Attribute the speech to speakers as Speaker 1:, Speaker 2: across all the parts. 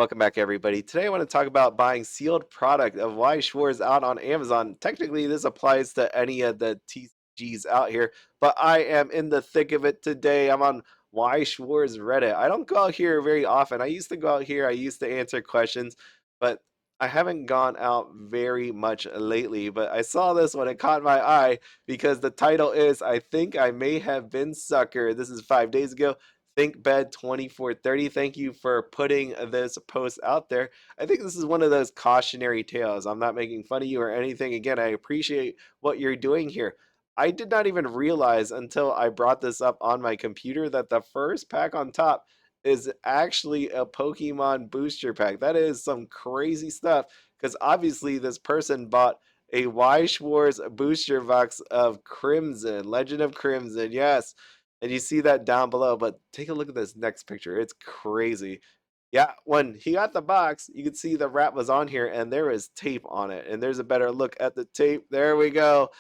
Speaker 1: Welcome back, everybody. Today, I want to talk about buying sealed product of Weiss Schwarz out on Amazon. Technically, this applies to any of the TCGs out here, but I am in the thick of it today. I'm on Weiss Schwarz Reddit. I don't go out here very often. I used to go out here, I used to answer questions, but I haven't gone out very much lately. But I saw this one, it caught my eye because the title is I Think I May Have Been Sucker. This is 5 days ago. ThinkBed2430. Thank you for putting this post out there. I think this is one of those cautionary tales. I'm not making fun of you or anything. Again, I appreciate what you're doing here. I did not even realize until I brought this up on my computer that the first pack on top is actually a Pokemon booster pack. That is some crazy stuff because obviously this person bought a Weiss Schwarz booster box of Crimson, Legend of Crimson. Yes, and you see that down below, but take a look at this next picture. It's crazy. Yeah, when he got the box, you could see the wrap was on here and there is tape on it. And there's a better look at the tape. There we go.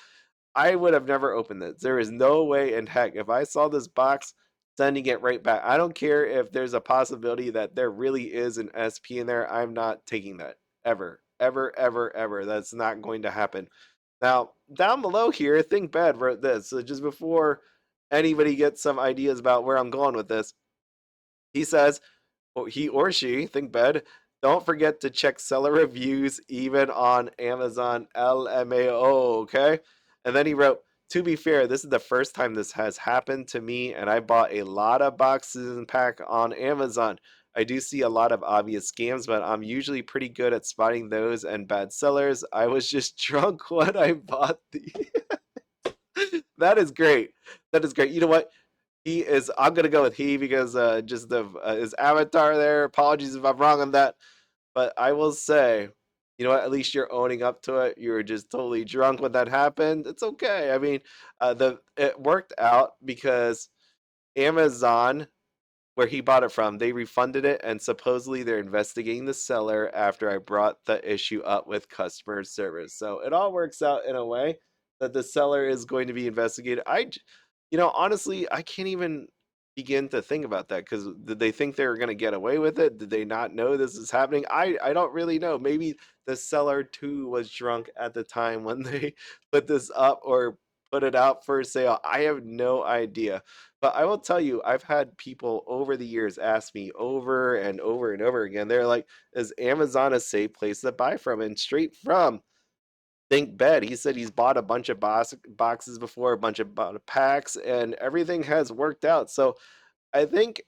Speaker 1: I would have never opened this. There is no way in heck if I saw this box sending it right back. I don't care if there's a possibility that there really is an SP in there. I'm not taking that ever, ever, ever, ever. That's not going to happen. Now, down below here, Think Bad wrote this. So just before anybody gets some ideas about where I'm going with this, he says, or he or she, Think Bad, don't forget to check seller reviews even on Amazon LMAO, okay? And then he wrote, to be fair, this is the first time this has happened to me, and I bought a lot of boxes and pack on Amazon. I do see a lot of obvious scams, but I'm usually pretty good at spotting those and bad sellers. I was just drunk when I bought the. That is great. That is great. You know what? He is. I'm gonna go with he because just the his avatar there. Apologies if I'm wrong on that, but I will say, you know what? At least you're owning up to it. You were just totally drunk when that happened. It's okay. I mean, the it worked out because Amazon, where he bought it from, they refunded it, and supposedly they're investigating the seller after I brought the issue up with customer service. So it all works out in a way that the seller is going to be investigated. Honestly, I can't even begin to think about that because did they think they were going to get away with it? Did they not know this is happening? I don't really know. Maybe the seller too was drunk at the time when they put this up or put it out for sale. I have no idea. But I will tell you, I've had people over the years ask me over and over and over again. They're like, "Is Amazon a safe place to buy from?" And straight from Think Bed, he said he's bought a bunch of boxes before, a bunch of packs, and everything has worked out. So I think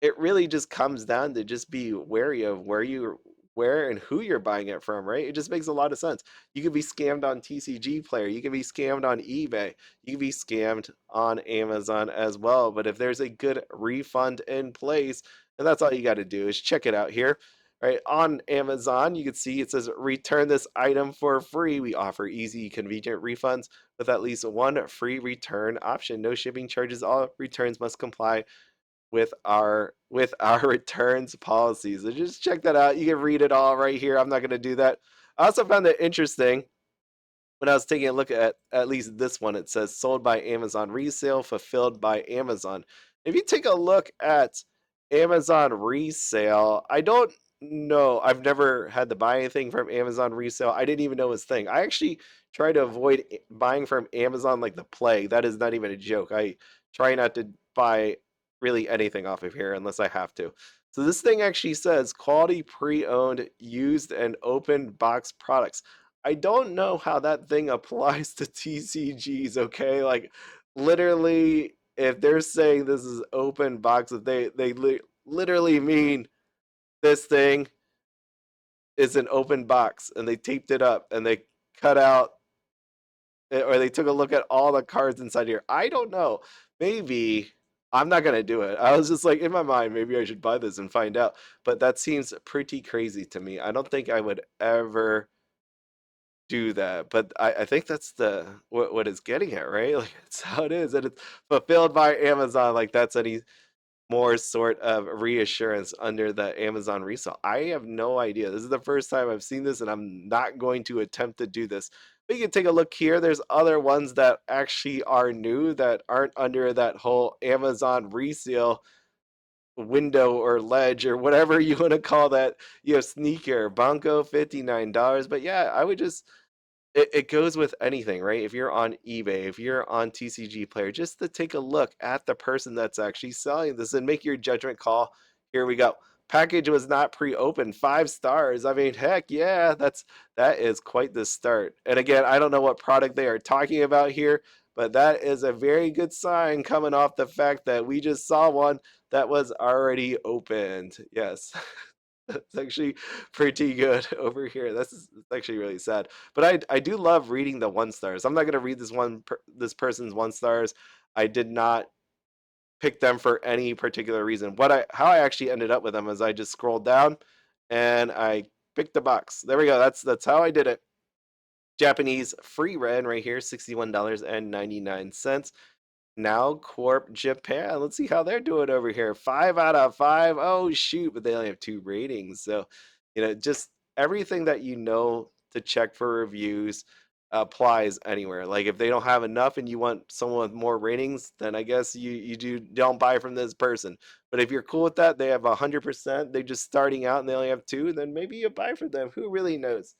Speaker 1: it really just comes down to just be wary of where and who you're buying it from, right? It just makes a lot of sense. You could be scammed on TCG Player, you could be scammed on eBay, you could be scammed on Amazon as well. But if there's a good refund in place, and that's all you got to do is check it out here. Right on Amazon, you can see it says return this item for free. We offer easy, convenient refunds with at least one free return option. No shipping charges. All returns must comply with our returns policies. So just check that out. You can read it all right here. I'm not going to do that. I also found it interesting when I was taking a look at least this one. It says sold by Amazon Resale, fulfilled by Amazon. If you take a look at Amazon Resale, I don't know. I've never had to buy anything from Amazon Resale. I didn't even know it was a thing. I actually try to avoid buying from Amazon like the plague. That is not even a joke. I try not to buy really anything off of here unless I have to. So this thing actually says quality pre-owned, used, and open box products. I don't know how that thing applies to TCGs, okay? Like literally if they're saying this is open box, they literally mean this thing is an open box and they taped it up and they cut out or they took a look at all the cards inside here. I don't know. Maybe I'm not gonna do it. I was just like in my mind, maybe I should buy this and find out. But that seems pretty crazy to me. I don't think I would ever do that. But I think that's the what it's getting at, right? Like that's how it is. And it's fulfilled by Amazon. Like that's any more sort of reassurance under the Amazon resale. I have no idea. This is the first time I've seen this, and I'm not going to attempt to do this. But you can take a look here. There's other ones that actually are new that aren't under that whole Amazon resale window or ledge or whatever you want to call that, sneaker. Banco $59. But yeah, I would just it goes with anything, right? If you're on eBay, if you're on TCG Player, just to take a look at the person that's actually selling this and make your judgment call. Here we go. Package was not pre-opened. 5 stars. I mean, heck yeah, that is quite the start. And again, I don't know what product they are talking about here, but that is a very good sign coming off the fact that we just saw one that was already opened. Yes. It's actually pretty good over here. It's actually really sad. But I do love reading the 1 stars. I'm not gonna read this person's 1 stars. I did not pick them for any particular reason. How I actually ended up with them is I just scrolled down and I picked the box. There we go. That's how I did it. Japanese free red right here, $61.99. Now Corp Japan. Let's see how they're doing over here. 5 out of 5. Oh shoot, but they only have 2 ratings. So, just everything that you know to check for reviews applies anywhere. Like if they don't have enough and you want someone with more ratings, then I guess you don't buy from this person. But if you're cool with that, they have 100%. They're just starting out and they only have 2, then maybe you buy from them. Who really knows?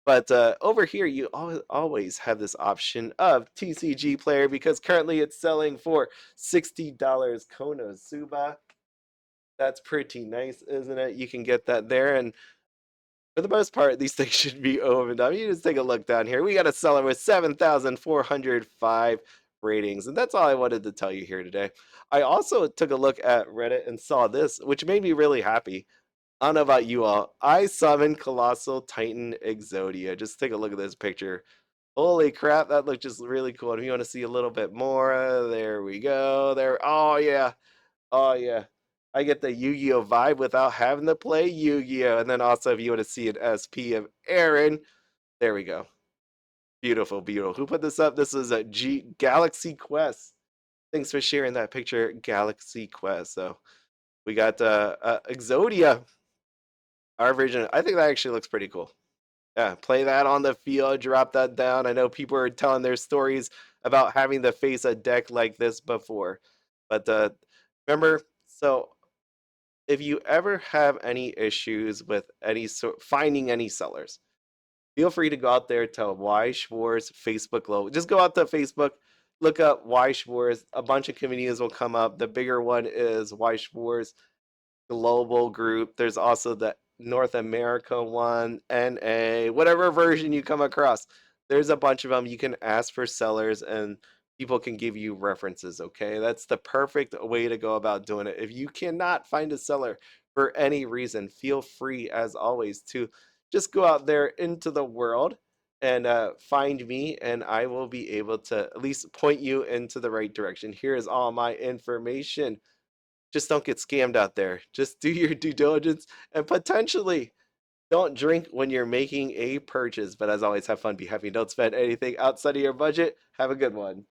Speaker 1: But over here, you always have this option of TCG Player because currently it's selling for $60. Konosuba. That's pretty nice, isn't it? You can get that there. And for the most part, these things should be over. Now, you just take a look down here. We got a seller with 7,405 ratings. And that's all I wanted to tell you here today. I also took a look at Reddit and saw this, which made me really happy. I don't know about you all. I summoned Colossal Titan Exodia. Just take a look at this picture. Holy crap, that looked just really cool. If you want to see a little bit more, there we go. There. Oh yeah. Oh yeah. I get the Yu-Gi-Oh vibe without having to play Yu-Gi-Oh. And then also if you want to see an SP of Aaron, there we go. Beautiful, beautiful. Who put this up? This is a Galaxy Quest. Thanks for sharing that picture, Galaxy Quest. So we got Exodia. Our version, I think that actually looks pretty cool. Yeah, play that on the field, drop that down. I know people are telling their stories about having to face a deck like this before. But remember, so if you ever have any issues with any sort finding any sellers, feel free to go out there to Weiss Schwarz Facebook logo. Just go out to Facebook, look up Weiss Schwarz. A bunch of communities will come up. The bigger one is Weiss Schwarz global group. There's also the North America one, NA, whatever version you come across. There's a bunch of them. You can ask for sellers and people can give you references, okay? That's the perfect way to go about doing it. If you cannot find a seller for any reason, feel free, as always, to just go out there into the world and find me, and I will be able to at least point you into the right direction. Here is all my information. Just don't get scammed out there. Just do your due diligence and potentially don't drink when you're making a purchase. But as always, have fun, be happy, don't spend anything outside of your budget. Have a good one.